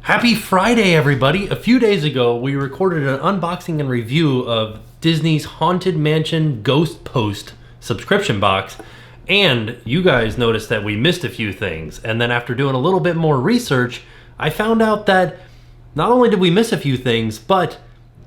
Happy Friday, everybody! A few days ago, we recorded an unboxing and review of Disney's Haunted Mansion Ghost Post subscription box, and you guys noticed that we missed a few things. And then after doing a little bit more research, I found out that not only did we miss a few things, but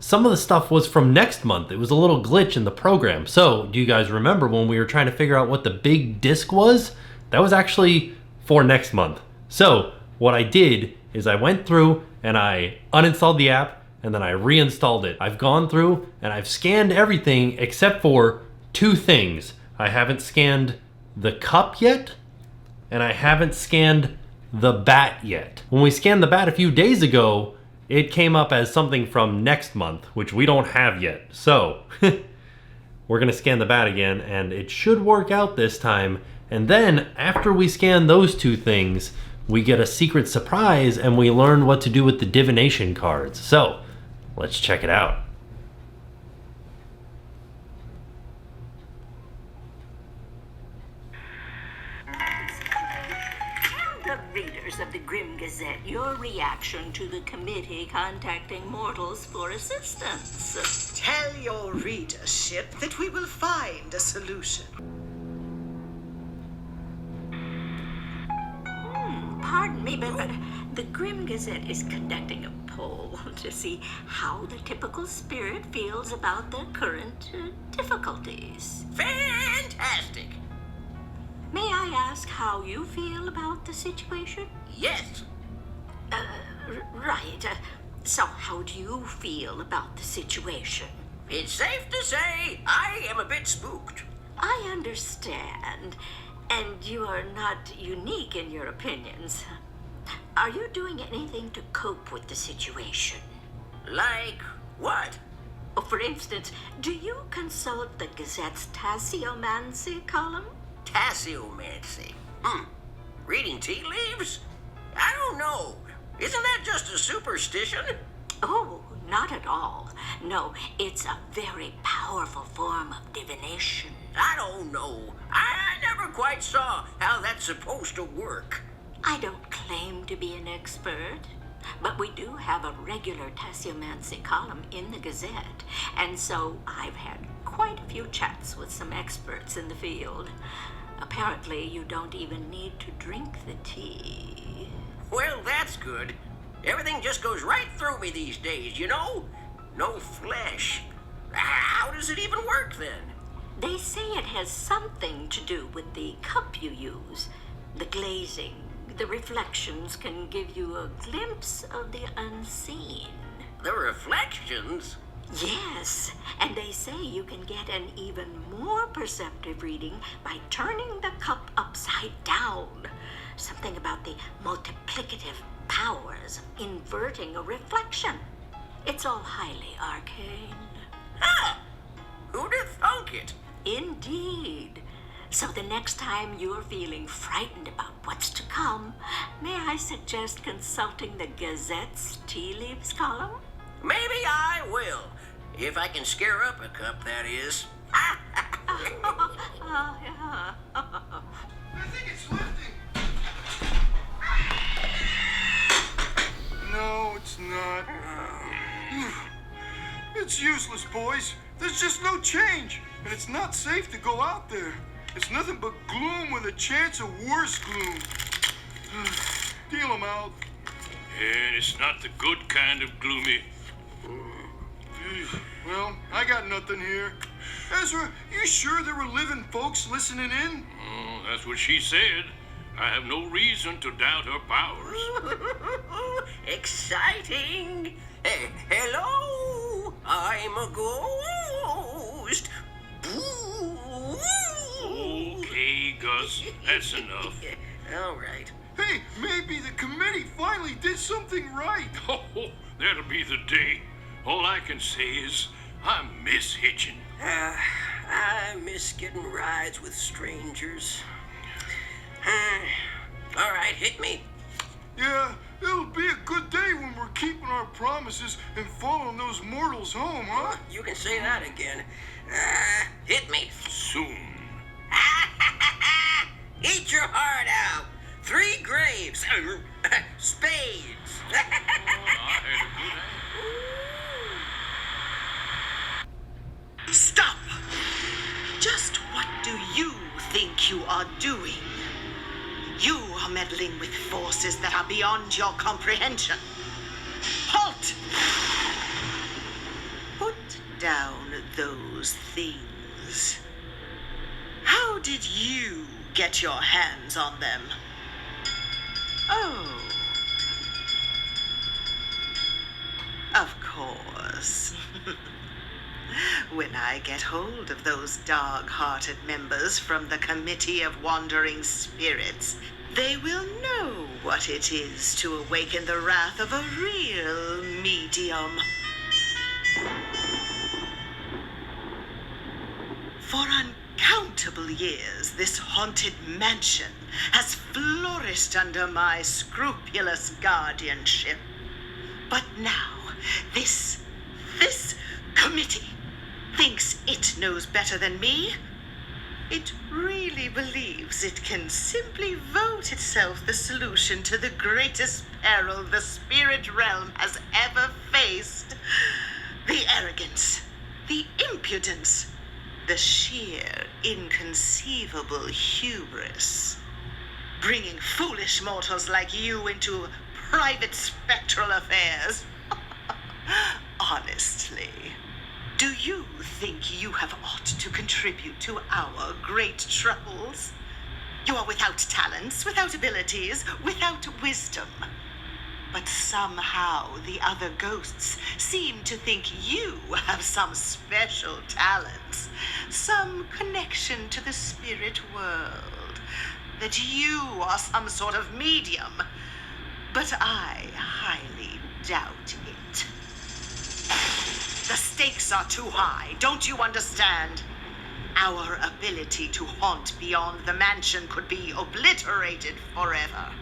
some of the stuff was from next month. It was a little glitch in the program. So, do you guys remember when we were trying to figure out what the big disc was? That was actually for next month. So, what I did is I went through and I uninstalled the app and then I reinstalled it. I've gone through and I've scanned everything except for two things. I haven't scanned the cup yet, and I haven't scanned the bat yet. When we scanned the bat a few days ago, it came up as something from next month, which we don't have yet. So, we're gonna scan the bat again, and it should work out this time. And then, after we scan those two things, we get a secret surprise and we learn what to do with the Divination cards. So, let's check it out. Tell the readers of the Grim Gazette your reaction to the committee contacting mortals for assistance. Tell your readership that we will find a solution. Pardon me, but the Grim Gazette is conducting a poll to see how the typical spirit feels about the current difficulties. Fantastic! May I ask how you feel about the situation? Yes. Right. So how do you feel about the situation? It's safe to say I am a bit spooked. I understand. And you are not unique in your opinions. Are you doing anything to cope with the situation? Like what? For instance, do you consult the Gazette's Tasseomancy column? Tasseomancy. Reading tea leaves? I don't know. Isn't that just a superstition? Oh, not at all. No, it's a very powerful form of divination. I don't know. I never quite saw how that's supposed to work. I don't claim to be an expert, but we do have a regular Tasseomancy column in the Gazette, and so I've had quite a few chats with some experts in the field. Apparently, you don't even need to drink the tea. Well, that's good. Everything just goes right through me these days, you know? No flesh. How does it even work then? They say it has something to do with the cup you use. The glazing, the reflections can give you a glimpse of the unseen. The reflections? Yes, and they say you can get an even more perceptive reading by turning the cup upside down. Something about the multiplicative powers of inverting a reflection. It's all highly arcane. Huh! Who'd have thunk it? Indeed. So the next time you're feeling frightened about what's to come, may I suggest consulting the Gazette's tea leaves column? Maybe I will. If I can scare up a cup, that is. Yeah. I think it's lifting. No, it's not. It's useless, boys. There's just no change. And it's not safe to go out there. It's nothing but gloom with a chance of worse gloom. Deal them out. And it's not the good kind of gloomy. Well, I got nothing here. Ezra, you sure there were living folks listening in? Oh, that's what she said. I have no reason to doubt her powers. Exciting! Hello! I'm a ghost! Okay, Gus, that's enough. All right. Hey, maybe the committee finally did something right. Oh, that'll be the day. All I can say is I miss hitching. I miss getting rides with strangers. All right, hit me. Yeah, it'll be a good day when we're keeping our promises and following those mortals home, huh? You can say that again. Hit me. Soon. Eat your heart out. 3 graves. Spades. forces that are beyond your comprehension. Halt! Put down those things. How did you get your hands on them? Oh. Of course. When I get hold of those dog-hearted members from the Committee of Wandering Spirits, they will know what it is to awaken the wrath of a real medium. For uncountable years, this haunted mansion has flourished under my scrupulous guardianship. But now, this committee thinks it knows better than me. It really believes it can simply vote itself the solution to the greatest peril the spirit realm has ever faced. The arrogance, the impudence, the sheer inconceivable hubris. Bringing foolish mortals like you into private spectral affairs. Honestly, do you think you have aught to contribute to our great troubles? You are without talents, without abilities, without wisdom. But somehow the other ghosts seem to think you have some special talents, some connection to the spirit world, that you are some sort of medium. But I highly doubt it. The stakes are too high, don't you understand? Our ability to haunt beyond the mansion could be obliterated forever.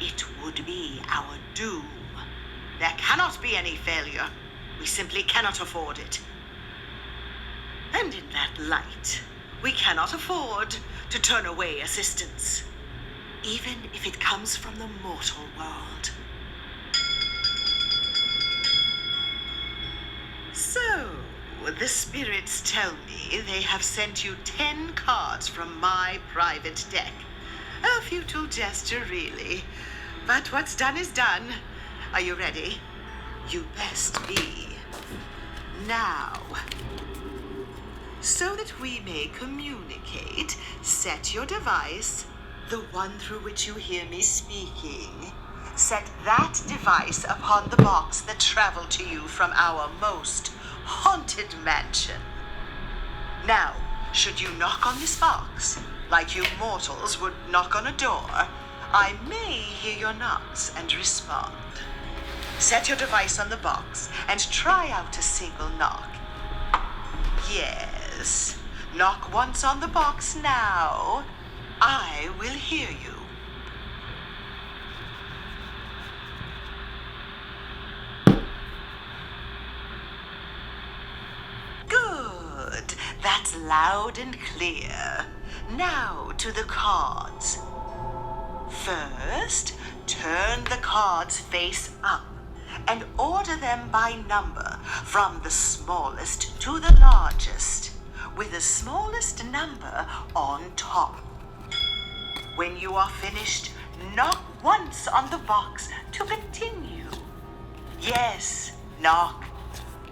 It would be our doom. There cannot be any failure. We simply cannot afford it. And in that light, we cannot afford to turn away assistance, even if it comes from the mortal world. So, the spirits tell me they have sent you 10 cards from my private deck. A futile gesture, really. But what's done is done. Are you ready? You best be. Now, so that we may communicate, set your device, the one through which you hear me speaking. Set that device upon the box that traveled to you from our most haunted mansion. Now, should you knock on this box, like you mortals would knock on a door, I may hear your knocks and respond. Set your device on the box and try out a single knock. Yes, knock once on the box now. I will hear you. Good. That's loud and clear. Now to the cards. First, turn the cards face up and order them by number from the smallest to the largest, with the smallest number on top. When you are finished, knock once on the box to continue. Yes, knock.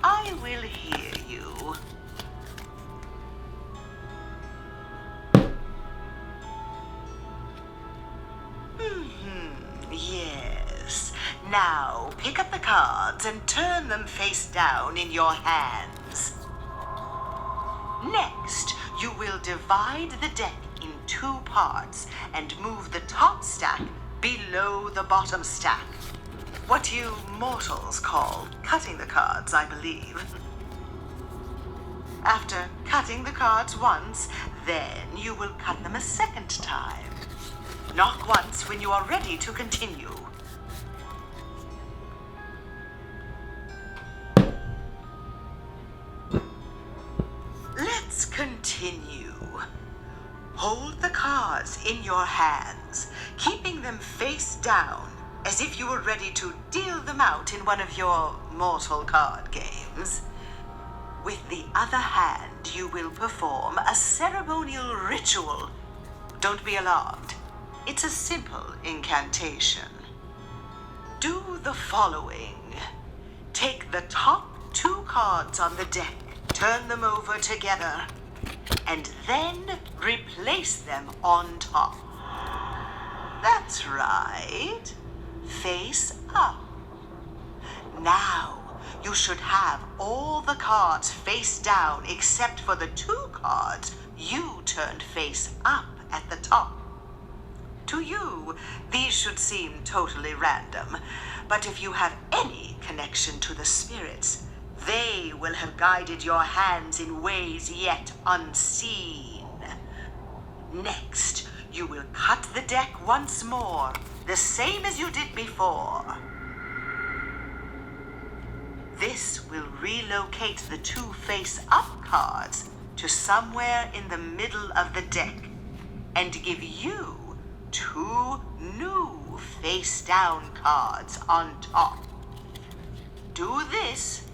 I will hear you. Yes. Now, pick up the cards and turn them face down in your hands. Next, you will divide the deck in 2 parts and move the top stack below the bottom stack. What you mortals call cutting the cards, I believe. After cutting the cards once, then you will cut them a second time. Knock once when you are ready to continue. Let's continue. Hold the cards in your hands, keeping them face down, as if you were ready to deal them out in one of your mortal card games. With the other hand, you will perform a ceremonial ritual. Don't be alarmed. It's a simple incantation. Do the following. Take the top 2 cards on the deck, turn them over together, and then replace them on top. That's right. Face up. Now, you should have all the cards face down except for the 2 cards you turned face up at the top. To you, these should seem totally random, but if you have any connection to the spirits, they will have guided your hands in ways yet unseen. Next, you will cut the deck once more, the same as you did before. This will relocate the 2 face-up cards to somewhere in the middle of the deck and give you 2 new face-down cards on top. Do this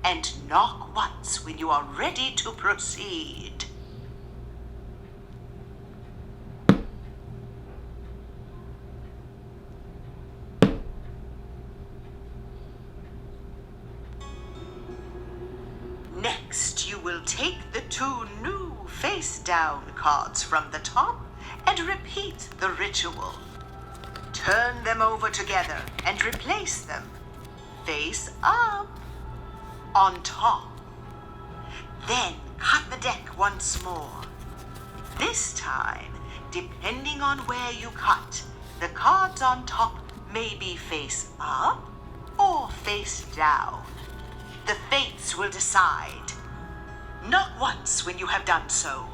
and knock once when you are ready to proceed. Next, you will take the 2 new face-down cards from the top and repeat the ritual. Turn them over together and replace them face up on top. Then cut the deck once more. This time, depending on where you cut, the cards on top may be face up or face down. The fates will decide. Knock once when you have done so.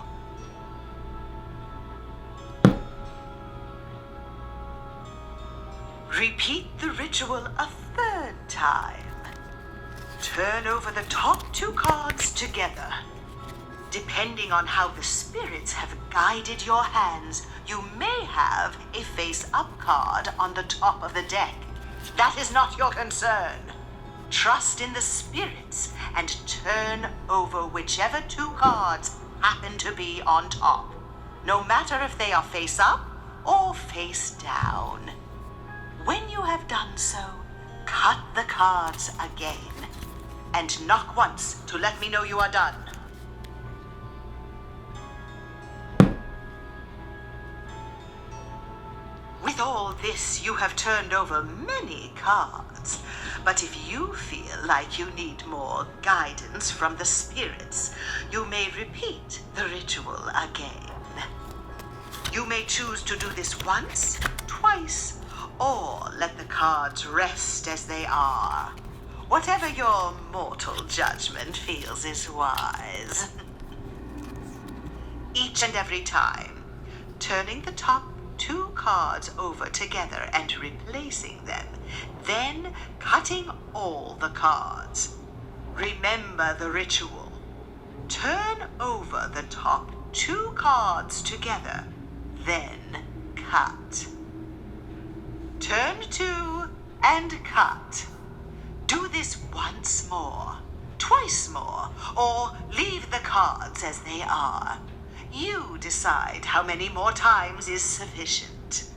Repeat the ritual a 3rd time. Turn over the top 2 cards together. Depending on how the spirits have guided your hands, you may have a face-up card on the top of the deck. That is not your concern. Trust in the spirits and turn over whichever 2 cards happen to be on top, no matter if they are face up or face down. When you have done so, cut the cards again and knock once to let me know you are done. With all this, you have turned over many cards, but if you feel like you need more guidance from the spirits, you may repeat the ritual again. You may choose to do this once, twice, or let the cards rest as they are. Whatever your mortal judgment feels is wise. Each and every time, turning the top 2 cards over together and replacing them, then cutting all the cards. Remember the ritual. Turn over the top 2 cards together, then cut. Turn 2 and cut. Do this once more, twice more, or leave the cards as they are. You decide how many more times is sufficient.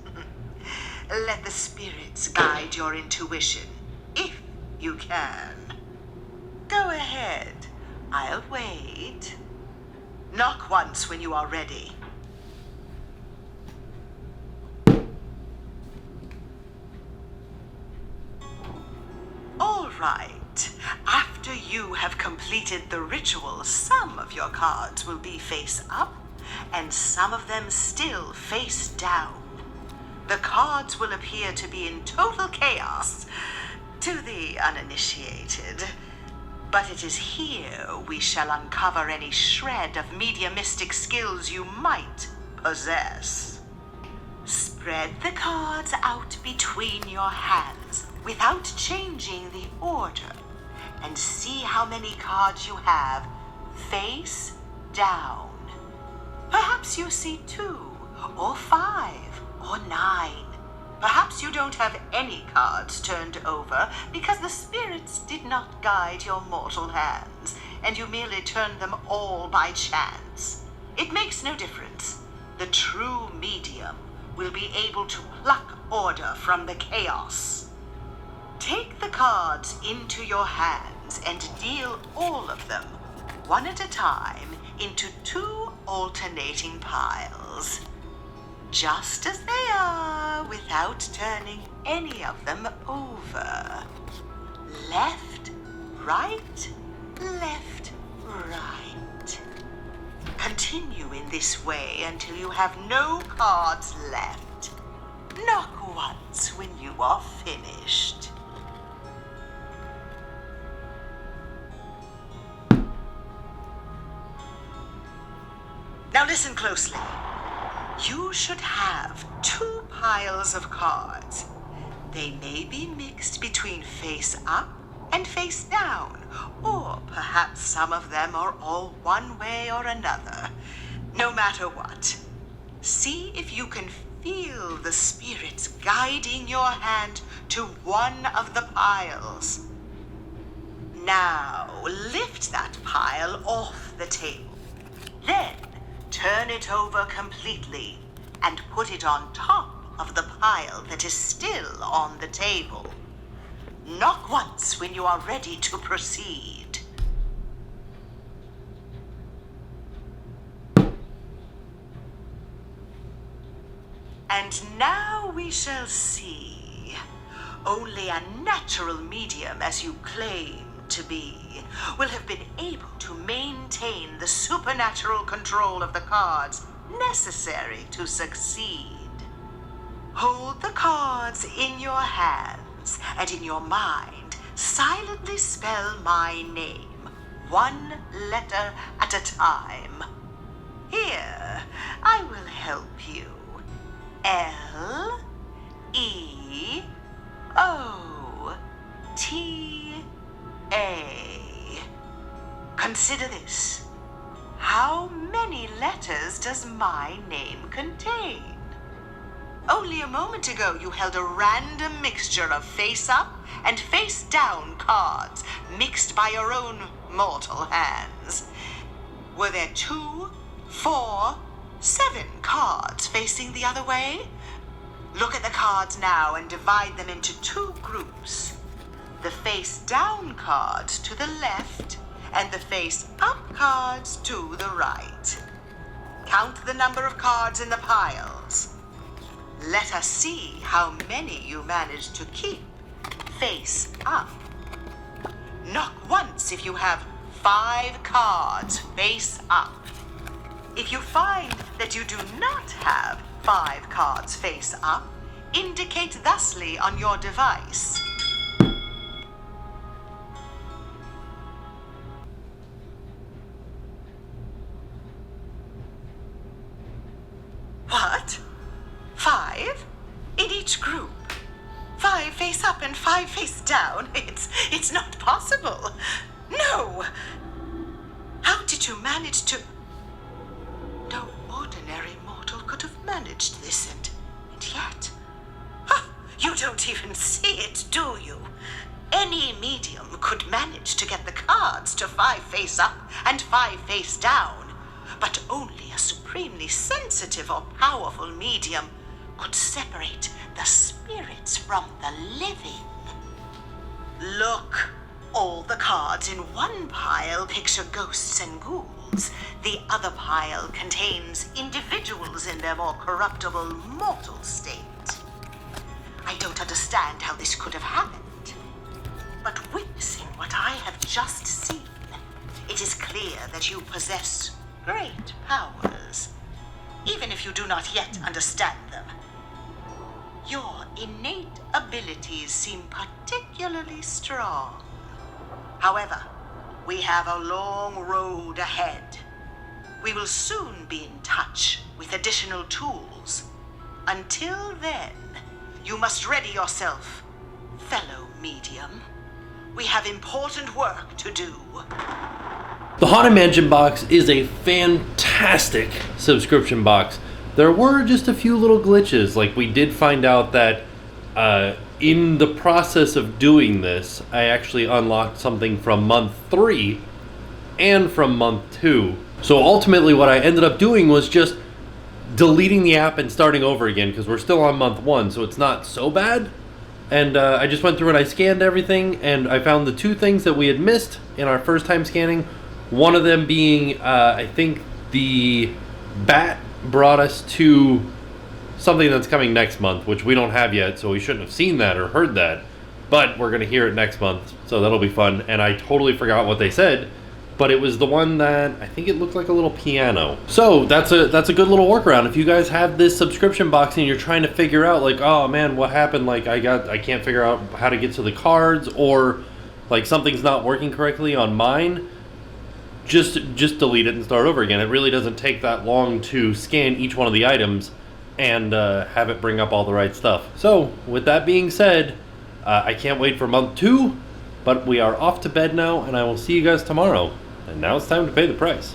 Let the spirits guide your intuition, if you can. Go ahead. I'll wait. Knock once when you are ready. All right. After you have completed the ritual, some of your cards will be face up, and some of them still face down. The cards will appear to be in total chaos to the uninitiated. But it is here we shall uncover any shred of mediumistic skills you might possess. Spread the cards out between your hands without changing the order, and see how many cards you have face down. Perhaps you see 2, or 5, or 9. Perhaps you don't have any cards turned over because the spirits did not guide your mortal hands, and you merely turned them all by chance. It makes no difference. The true medium will be able to pluck order from the chaos. Take the cards into your hands and deal all of them, one at a time, into 2 alternating piles. Just as they are, without turning any of them over. Left, right, left, right. Continue in this way until you have no cards left. Knock once when you are finished. Now listen closely. You should have 2 piles of cards. They may be mixed between face up and face down, or perhaps some of them are all one way or another. No matter what, see if you can feel the spirits guiding your hand to one of the piles. Now, lift that pile off the table. Then, turn it over completely and put it on top of the pile that is still on the table. Knock once when you are ready to proceed. And now we shall see. Only a natural medium, as you claim to be, will have been able to maintain the supernatural control of the cards necessary to succeed. Hold the cards in your hands and in your mind silently spell my name, 1 letter at a time. Here, I will help you. L-E-O-T-A. Consider this. How many letters does my name contain? Only a moment ago you held a random mixture of face-up and face-down cards mixed by your own mortal hands. Were there 2, 4, 7 cards facing the other way? Look at the cards now and divide them into 2 groups. The face-down cards to the left and the face-up cards to the right. Count the number of cards in the piles. Let us see how many you manage to keep face up. Knock once if you have 5 cards face up. If you find that you do not have 5 cards face up, indicate thusly on your device. What? 5? In each group? 5 face up and 5 face down? It's not possible. No! How did you manage to... No ordinary mortal could have managed this, and yet... you don't even see it, do you? Any medium could manage to get the cards to 5 face up and 5 face down, but only a supremely sensitive or powerful medium could separate the spirits from the living. Look, all the cards in one pile picture ghosts and ghouls. The other pile contains individuals in their more corruptible mortal state. I don't understand how this could have happened, but witnessing what I have just seen, it is clear that you possess great powers, even if you do not yet understand them. Your innate abilities seem particularly strong. However, we have a long road ahead. We will soon be in touch with additional tools. Until then, you must ready yourself, fellow medium. We have important work to do. The Haunted Mansion box is a fantastic subscription box. There were just a few little glitches, like we did find out that in the process of doing this, I actually unlocked something from month 3 and from month 2. So ultimately what I ended up doing was just deleting the app and starting over again because we're still on month 1, so it's not so bad. And I just went through and I scanned everything, and I found the 2 things that we had missed in our first time scanning. One of them being, I think the bat brought us to something that's coming next month, which we don't have yet, so we shouldn't have seen that or heard that. But we're going to hear it next month, so that'll be fun. And I totally forgot what they said, but it was the one that I think it looked like a little piano. So that's a good little workaround. If you guys have this subscription box and you're trying to figure out like, oh man, what happened? Like I can't figure out how to get to the cards, or like something's not working correctly on mine, just delete it and start over again. It really doesn't take that long to scan each one of the items and have it bring up all the right stuff. So with that being said, I can't wait for month 2, but we are off to bed now, and I will see you guys tomorrow. And now it's time to pay the price.